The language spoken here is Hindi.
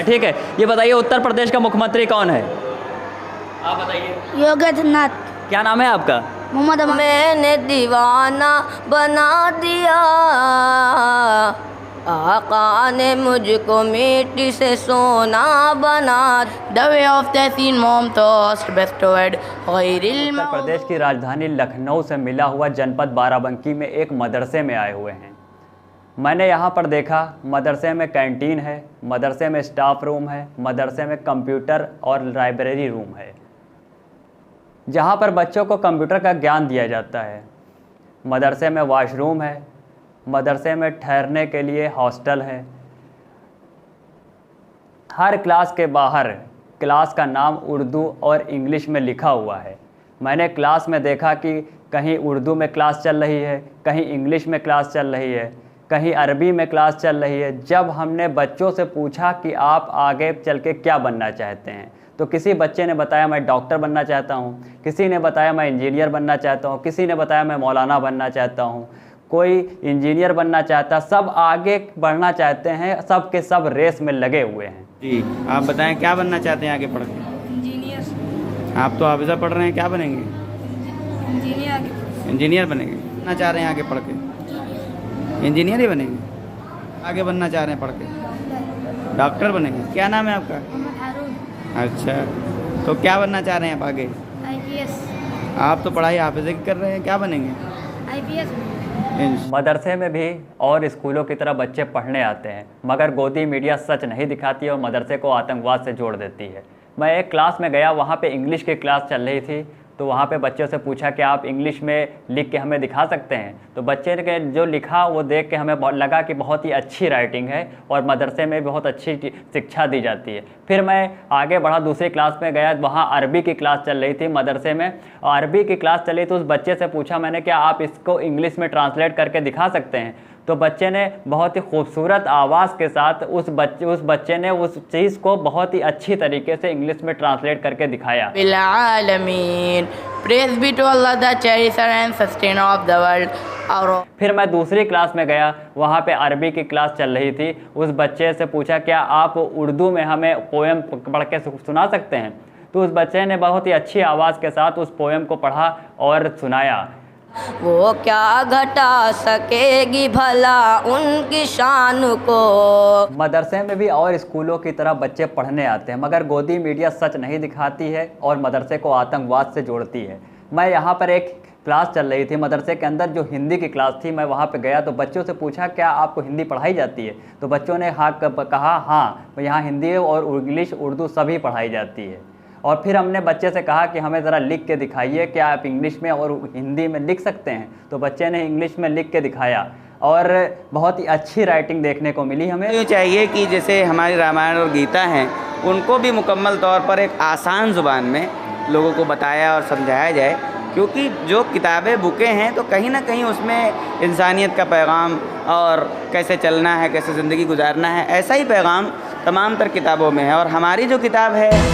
ठीक है। ये बताइए उत्तर प्रदेश का मुख्यमंत्री कौन है? आप बताइए। योगी आदित्यनाथ। क्या नाम है आपका? मोहम्मद अमान। मैंने दीवाना बना दिया, आका ने मुझको मिट्टी से सोना बना। The way of the scene mom tossed bestowed गैरिल। Uttar Pradesh की राजधानी लखनऊ से मिला हुआ जनपद बाराबंकी में एक मदरसे में आए हुए हैं। मैंने यहाँ पर देखा मदरसे में कैंटीन है, मदरसे में स्टाफ रूम है, मदरसे में कंप्यूटर और लाइब्रेरी रूम है जहाँ पर बच्चों को कंप्यूटर का ज्ञान दिया जाता है। मदरसे में वॉशरूम है, मदरसे में ठहरने के लिए हॉस्टल है। हर क्लास के बाहर क्लास का नाम उर्दू और इंग्लिश में लिखा हुआ है। मैंने क्लास में देखा कि कहीं उर्दू में क्लास चल रही है, कहीं इंग्लिश में क्लास चल रही है, कहीं अरबी में क्लास चल रही है। जब हमने बच्चों से पूछा कि आप आगे चल के क्या बनना चाहते हैं, तो किसी बच्चे ने बताया मैं डॉक्टर बनना चाहता हूँ, किसी ने बताया मैं इंजीनियर बनना चाहता हूँ, किसी ने बताया मैं मौलाना बनना चाहता हूँ, कोई इंजीनियर बनना चाहता। सब आगे बढ़ना चाहते हैं, सब के सब रेस में लगे हुए हैं। जी आप बताएं क्या बनना चाहते हैं आगे पढ़ के? इंजीनियर। आप तो हाफिज़ा पढ़ रहे हैं, क्या बनेंगे? इंजीनियर। इंजीनियर बनेंगे। बनना चाह रहे हैं आगे पढ़ के? इंजीनियर ही बनेंगे। आगे बनना चाह रहे हैं पढ़ के? डॉक्टर बनेंगे। क्या नाम है आपका? अच्छा, तो क्या बनना चाह रहे हैं आप आगे? IPS। आप तो पढ़ाई हाफिज़े की कर रहे हैं, क्या बनेंगे? IPS। मदरसे में भी और स्कूलों की तरह बच्चे पढ़ने आते हैं, मगर गोदी मीडिया सच नहीं दिखाती और मदरसे को आतंकवाद से जोड़ देती है। मैं एक क्लास में गया, वहाँ पे इंग्लिश की क्लास चल रही थी, तो वहाँ पे बच्चों से पूछा कि आप इंग्लिश में लिख के हमें दिखा सकते हैं। तो बच्चे ने जो लिखा वो देख के हमें लगा कि बहुत ही अच्छी राइटिंग है और मदरसे में बहुत अच्छी शिक्षा दी जाती है। फिर मैं आगे बढ़ा, दूसरी क्लास में गया, वहाँ अरबी की क्लास चल रही थी मदरसे में। अरबी की क्लास चली तो उस बच्चे से पूछा मैंने, क्या आप इसको इंग्लिश में ट्रांसलेट करके दिखा सकते हैं? तो बच्चे ने बहुत ही खूबसूरत आवाज़ के साथ उस बच्चे ने उस चीज़ को बहुत ही अच्छी तरीके से इंग्लिश में ट्रांसलेट करके दिखाया। बिलालमीन, praise be to Allah the cherisher and sustainer of the world. और फिर मैं दूसरी क्लास में गया, वहाँ पे अरबी की क्लास चल रही थी। उस बच्चे से पूछा क्या आप उर्दू में हमें पोएम पढ़ के सुना सकते हैं? तो उस बच्चे ने बहुत ही अच्छी आवाज़ के साथ उस पोएम को पढ़ा और सुनाया। वो क्या घटा सकेगी भला उनकी शान को। मदरसे में भी और स्कूलों की तरह बच्चे पढ़ने आते हैं, मगर गोदी मीडिया सच नहीं दिखाती है और मदरसे को आतंकवाद से जोड़ती है। मैं यहाँ पर एक क्लास चल रही थी मदरसे के अंदर, जो हिंदी की क्लास थी। मैं वहाँ पे गया तो बच्चों से पूछा क्या आपको हिंदी पढ़ाई जाती है? तो बच्चों ने हाँ कहा, हाँ यहाँ हिंदी और इंग्लिश उर्दू सभी पढ़ाई जाती है। और फिर हमने बच्चे से कहा कि हमें ज़रा लिख के दिखाइए, क्या आप इंग्लिश में और हिंदी में लिख सकते हैं? तो बच्चे ने इंग्लिश में लिख के दिखाया और बहुत ही अच्छी राइटिंग देखने को मिली हमें। ये चाहिए कि जैसे हमारी रामायण और गीता हैं, उनको भी मुकम्मल तौर पर एक आसान ज़ुबान में लोगों को बताया और समझाया जाए, क्योंकि जो किताबें बुकें हैं तो कहीं ना कहीं उसमें इंसानियत का पैगाम और कैसे चलना है, कैसे ज़िंदगी गुजारना है, ऐसा ही पैगाम तमाम तर किताबों में है। और हमारी जो किताब है